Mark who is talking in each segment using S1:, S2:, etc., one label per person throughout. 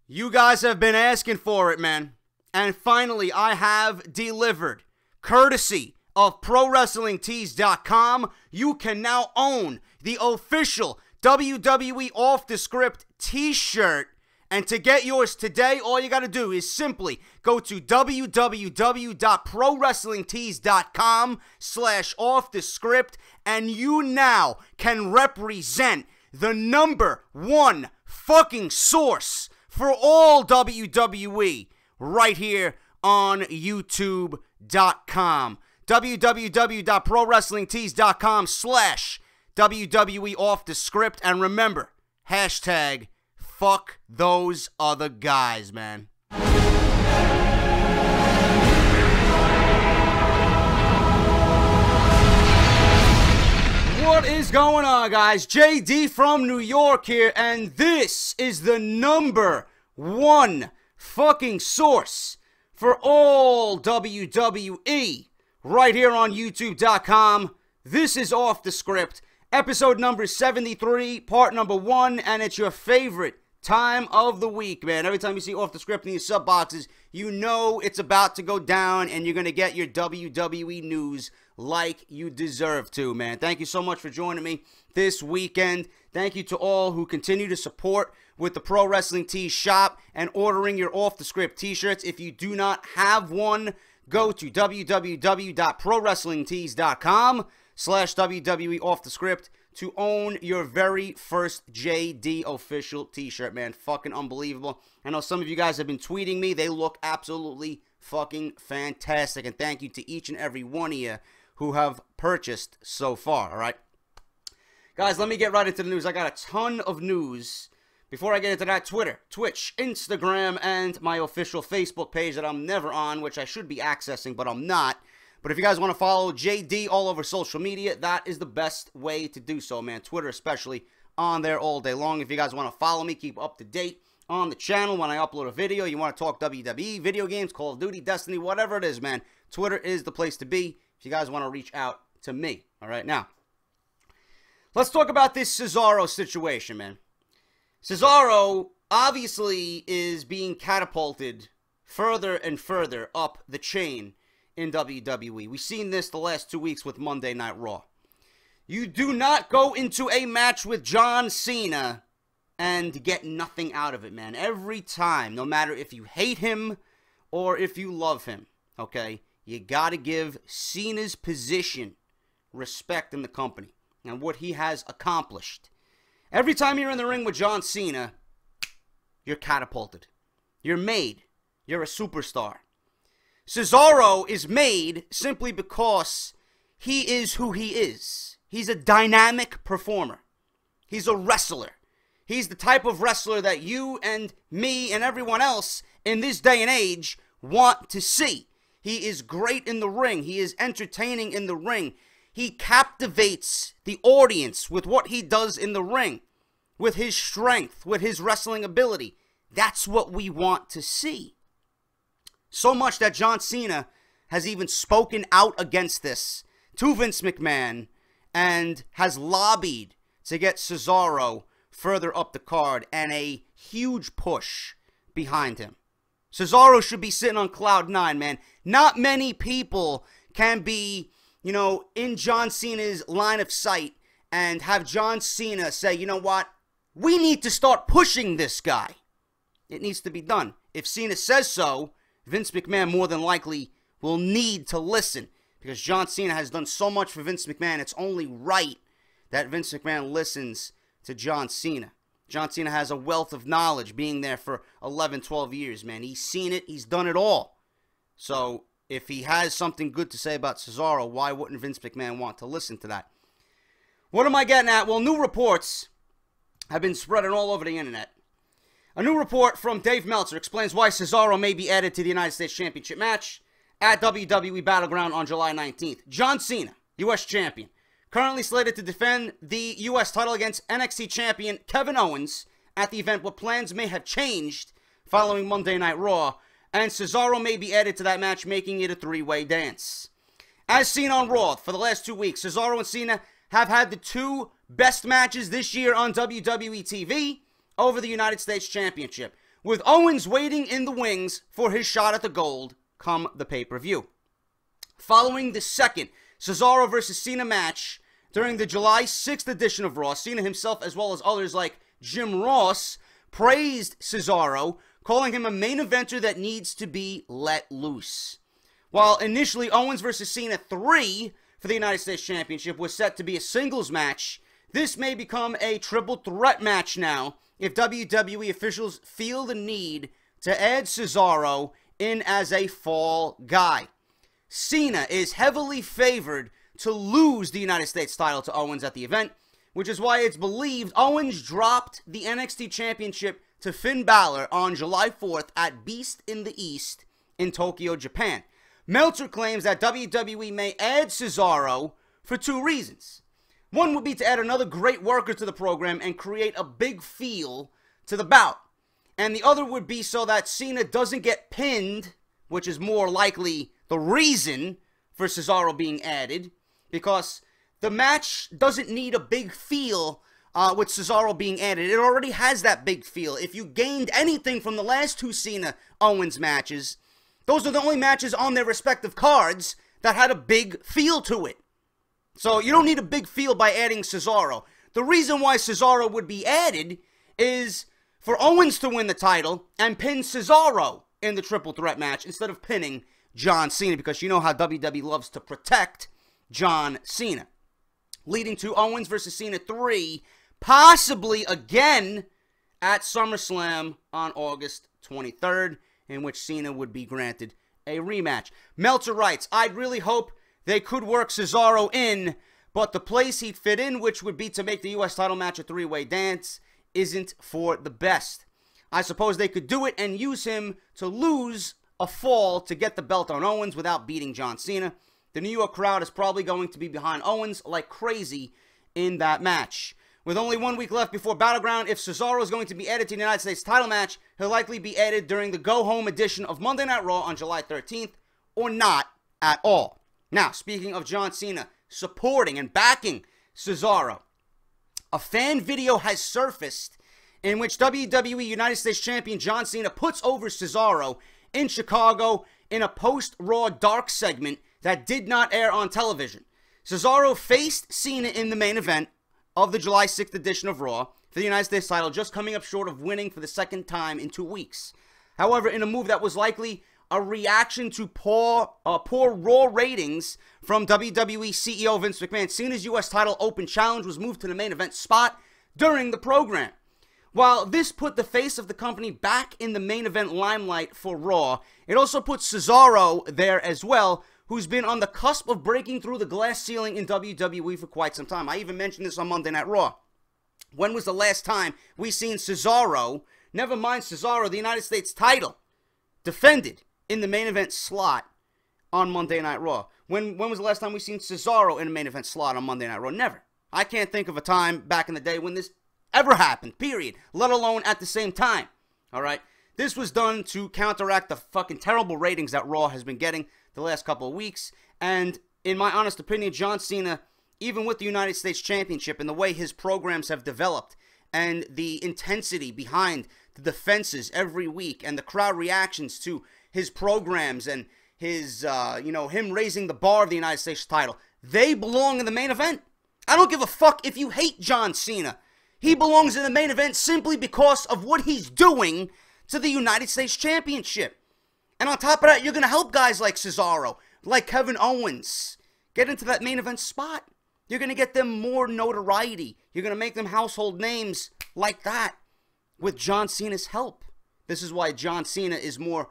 S1: You guys have been asking for it, man. And finally, I have delivered. Courtesy of ProWrestlingTees.com, you can now own the official WWE Off The Script t-shirt. And to get yours today, all you got to do is simply go to www.ProWrestlingTees.com/offthescript, and you now can represent the #1 fucking source for all WWE right here on YouTube.com. www.ProWrestlingTees.com/WWE Off The Script. And remember, hashtag fuck those other guys, man. What is going on, guys? JD from New York here, and this is the #1 fucking source for all WWE right here on YouTube.com. This is Off The Script, episode number 73, part number 1, and it's your favorite time of the week, man. Every time you see Off The Script in these sub boxes, you know it's about to go down, and you're going to get your WWE news like you deserve to, man. Thank you so much for joining me this weekend. Thank you to all who continue to support with the Pro Wrestling Tees shop and ordering your Off The Script t-shirts. If you do not have one, go to www.ProWrestlingTees.com/WWE Off The Script to own your very first JD official t-shirt, man. Fucking unbelievable. I know some of you guys have been tweeting me. They look absolutely fucking fantastic. And thank you to each and every one of you who have purchased so far, all right? Guys, let me get right into the news. I got a ton of news. Before I get into that, Twitter, Twitch, Instagram, and my official Facebook page that I'm never on, which I should be accessing, but I'm not. But if you guys want to follow JD all over social media, that is the best way to do so, man. Twitter especially, on there all day long. If you guys want to follow me, keep up to date on the channel when I upload a video. You want to talk WWE, video games, Call of Duty, Destiny, whatever it is, man. Twitter is the place to be if you guys want to reach out to me. All right, now, let's talk about this Cesaro situation, man. Cesaro obviously is being catapulted further and further up the chain in WWE. We've seen this the last 2 weeks with Monday Night Raw. You do not go into a match with John Cena and get nothing out of it, man. Every time, no matter if you hate him or if you love him, okay, you got to give Cena's position respect in the company and what he has accomplished. Every time you're in the ring with John Cena, you're catapulted. You're made. You're a superstar. Cesaro is made simply because he is who he is. He's a dynamic performer. He's a wrestler. He's the type of wrestler that you and me and everyone else in this day and age want to see. He is great in the ring. He is entertaining in the ring. He captivates the audience with what he does in the ring, with his strength, with his wrestling ability. That's what we want to see. So much that John Cena has even spoken out against this to Vince McMahon and has lobbied to get Cesaro further up the card and a huge push behind him. Cesaro should be sitting on cloud 9, man. Not many people can be, you know, in John Cena's line of sight and have John Cena say, you know what, we need to start pushing this guy. It needs to be done. If Cena says so, Vince McMahon more than likely will need to listen because John Cena has done so much for Vince McMahon. It's only right that Vince McMahon listens to John Cena. John Cena has a wealth of knowledge being there for 11, 12 years, man. He's seen it. He's done it all. So if he has something good to say about Cesaro, why wouldn't Vince McMahon want to listen to that? What am I getting at? Well, new reports have been spreading all over the internet. A new report from Dave Meltzer explains why Cesaro may be added to the United States Championship match at WWE Battleground on July 19th. John Cena, U.S. Champion, currently slated to defend the U.S. title against NXT Champion Kevin Owens at the event, but plans may have changed following Monday Night Raw, and Cesaro may be added to that match, making it a three-way dance. As seen on Raw for the last 2 weeks, Cesaro and Cena have had the two best matches this year on WWE TV over the United States Championship. with Owens waiting in the wings for his shot at the gold come the pay-per-view. Following the second Cesaro versus Cena match during the July 6th edition of Raw, Cena himself, as well as others like Jim Ross, praised Cesaro, calling him a main eventer that needs to be let loose. While initially Owens versus Cena 3 for the United States Championship was set to be a singles match, this may become a triple threat match now if WWE officials feel the need to add Cesaro in as a fall guy. Cena is heavily favored to lose the United States title to Owens at the event, which is why it's believed Owens dropped the NXT Championship to Finn Balor on July 4th at Beast in the East in Tokyo, Japan. Meltzer claims that WWE may add Cesaro for two reasons. One would be to add another great worker to the program and create a big feel to the bout. And the other would be so that Cena doesn't get pinned, which is more likely the reason for Cesaro being added, because the match doesn't need a big feel with Cesaro being added. It already has that big feel. If you gained anything from the last two Cena-Owens matches, those are the only matches on their respective cards that had a big feel to it. So you don't need a big feel by adding Cesaro. The reason why Cesaro would be added is for Owens to win the title and pin Cesaro in the triple threat match instead of pinning John Cena, because you know how WWE loves to protect John Cena. Leading to Owens versus Cena 3, possibly again at SummerSlam on August 23rd, in which Cena would be granted a rematch. Meltzer writes, I'd really hope they could work Cesaro in, but the place he'd fit in, which would be to make the U.S. title match a three-way dance, isn't for the best. I suppose they could do it and use him to lose a fall to get the belt on Owens without beating John Cena. The New York crowd is probably going to be behind Owens like crazy in that match. With only 1 week left before Battleground, if Cesaro is going to be added to the United States title match, he'll likely be added during the go-home edition of Monday Night Raw on July 13th, or not at all. Now, speaking of John Cena supporting and backing Cesaro, a fan video has surfaced in which WWE United States Champion John Cena puts over Cesaro in Chicago in a post-Raw Dark segment that did not air on television. Cesaro faced Cena in the main event of the July 6th edition of Raw for the United States title, just coming up short of winning for the second time in 2 weeks. However, in a move that was likely a reaction to poor Raw ratings from WWE CEO Vince McMahon, Cena's U.S. title open challenge was moved to the main event spot during the program. While this put the face of the company back in the main event limelight for Raw, it also put Cesaro there as well, who's been on the cusp of breaking through the glass ceiling in WWE for quite some time. I even mentioned this on Monday Night Raw. When was the last time we seen Cesaro, never mind Cesaro, the United States title, defended in the main event slot on Monday Night Raw? When was the last time we seen Cesaro in a main event slot on Monday Night Raw? Never. I can't think of a time back in the day when this ever happened, period, let alone at the same time. All right? This was done to counteract the fucking terrible ratings that Raw has been getting the last couple of weeks. And in my honest opinion, John Cena, even with the United States Championship and the way his programs have developed and the intensity behind the defenses every week and the crowd reactions to his programs and his, him raising the bar of the United States title, they belong in the main event. I don't give a fuck if you hate John Cena. He belongs in the main event simply because of what he's doing to the United States Championship. And on top of that, you're going to help guys like Cesaro, like Kevin Owens, get into that main event spot. You're going to get them more notoriety. You're going to make them household names like that with John Cena's help. This is why John Cena is more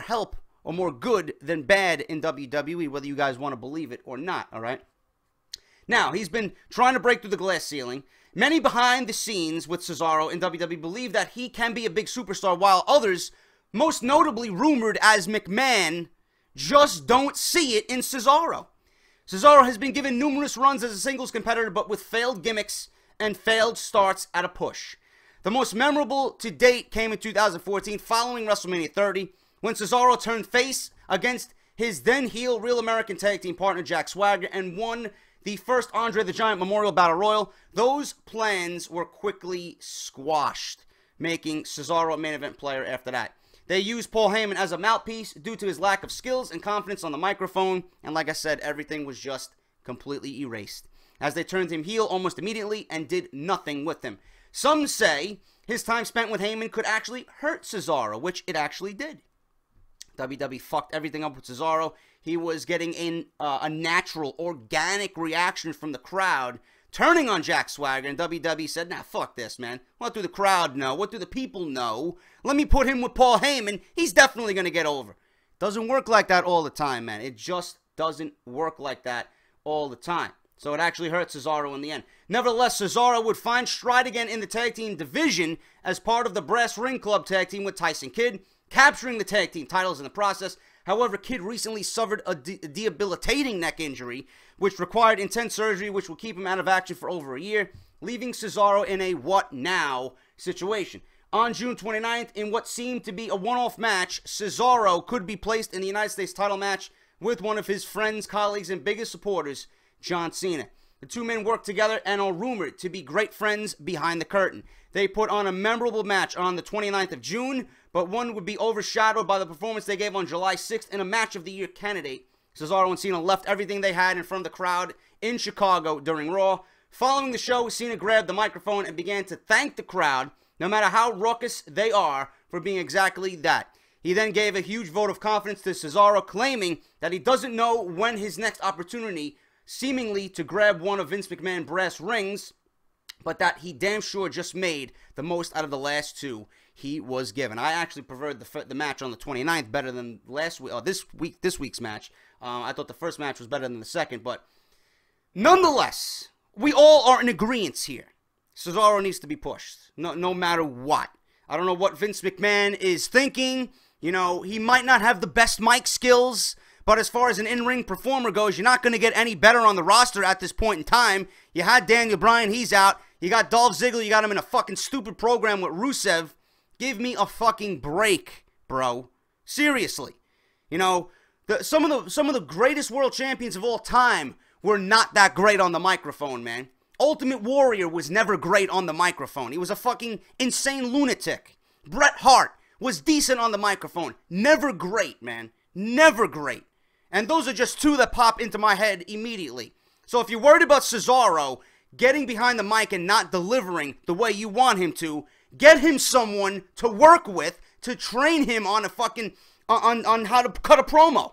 S1: help or more good than bad in WWE, whether you guys want to believe it or not, all right? Now, he's been trying to break through the glass ceiling. Many behind the scenes with Cesaro in WWE believe that he can be a big superstar, while others, most notably rumored as McMahon, just don't see it in Cesaro. Cesaro has been given numerous runs as a singles competitor, but with failed gimmicks and failed starts at a push. The most memorable to date came in 2014 following WrestleMania 30, when Cesaro turned face against his then heel Real American Tag Team partner Jack Swagger and won the first Andre the Giant Memorial Battle Royal. Those plans were quickly squashed. making Cesaro a main event player after that. They used Paul Heyman as a mouthpiece due to his lack of skills and confidence on the microphone, and like I said, everything was just completely erased, as they turned him heel almost immediately and did nothing with him. Some say his time spent with Heyman could actually hurt Cesaro, which it actually did. WWE fucked everything up with Cesaro. He was getting in a natural, organic reaction from the crowd, turning on Jack Swagger, and WWE said, nah, fuck this, man. What do the crowd know? What do the people know? Let me put him with Paul Heyman. He's definitely going to get over. Doesn't work like that all the time, man. It just doesn't work like that all the time. So it actually hurt Cesaro in the end. Nevertheless, Cesaro would find stride again in the tag team division as part of the Brass Ring Club tag team with Tyson Kidd, capturing the tag team titles in the process. However, Kidd recently suffered a debilitating neck injury, which required intense surgery, which will keep him out of action for over a year, leaving Cesaro in a what now situation. On June 29th, in what seemed to be a one-off match, Cesaro could be placed in the United States title match with one of his friends, colleagues, and biggest supporters, John Cena. The two men work together and are rumored to be great friends behind the curtain. They put on a memorable match on the 29th of June, but one would be overshadowed by the performance they gave on July 6th in a Match of the Year candidate. Cesaro and Cena left everything they had in front of the crowd in Chicago during Raw. Following the show, Cena grabbed the microphone and began to thank the crowd, no matter how raucous they are, for being exactly that. He then gave a huge vote of confidence to Cesaro, claiming that he doesn't know when his next opportunity seemingly to grab one of Vince McMahon's brass rings, but that he damn sure just made the most out of the last two he was given. I actually preferred the match on the 29th better than last week, or this week's match. I thought the first match was better than the second, but nonetheless, we all are in agreement here. Cesaro needs to be pushed, no matter what. I don't know what Vince McMahon is thinking. You know, he might not have the best mic skills, but as far as an in-ring performer goes, you're not going to get any better on the roster at this point in time. You had Daniel Bryan, he's out. You got Dolph Ziggler, you got him in a fucking stupid program with Rusev. Give me a fucking break, bro. Seriously. You know, some of the greatest world champions of all time were not that great on the microphone, man. Ultimate Warrior was never great on the microphone. He was a fucking insane lunatic. Bret Hart was decent on the microphone. Never great, man. Never great. And those are just two that pop into my head immediately. So if you're worried about Cesaro getting behind the mic and not delivering the way you want him to, get him someone to work with to train him on a fucking, on how to cut a promo.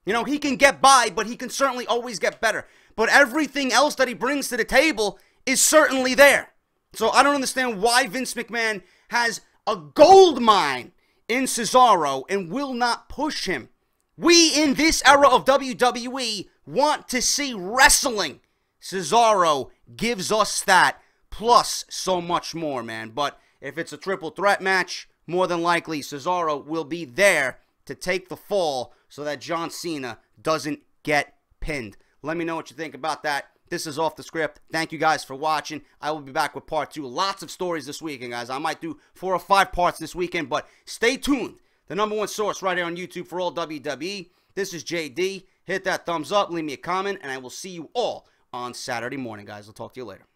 S1: You know, he can get by, but he can certainly always get better. But everything else that he brings to the table is certainly there. So I don't understand why Vince McMahon has a gold mine in Cesaro and will not push him. We, in this era of WWE, want to see wrestling. Cesaro gives us that, plus so much more, man. But if it's a triple threat match, more than likely Cesaro will be there to take the fall so that John Cena doesn't get pinned. Let me know what you think about that. This is Off The Script. Thank you guys for watching. I will be back with part 2. Lots of stories this weekend, guys. I might do 4 or 5 parts this weekend, but stay tuned. The #1 source right here on YouTube for all WWE. This is JD. Hit that thumbs up, leave me a comment, and I will see you all on Saturday morning, guys. I'll talk to you later.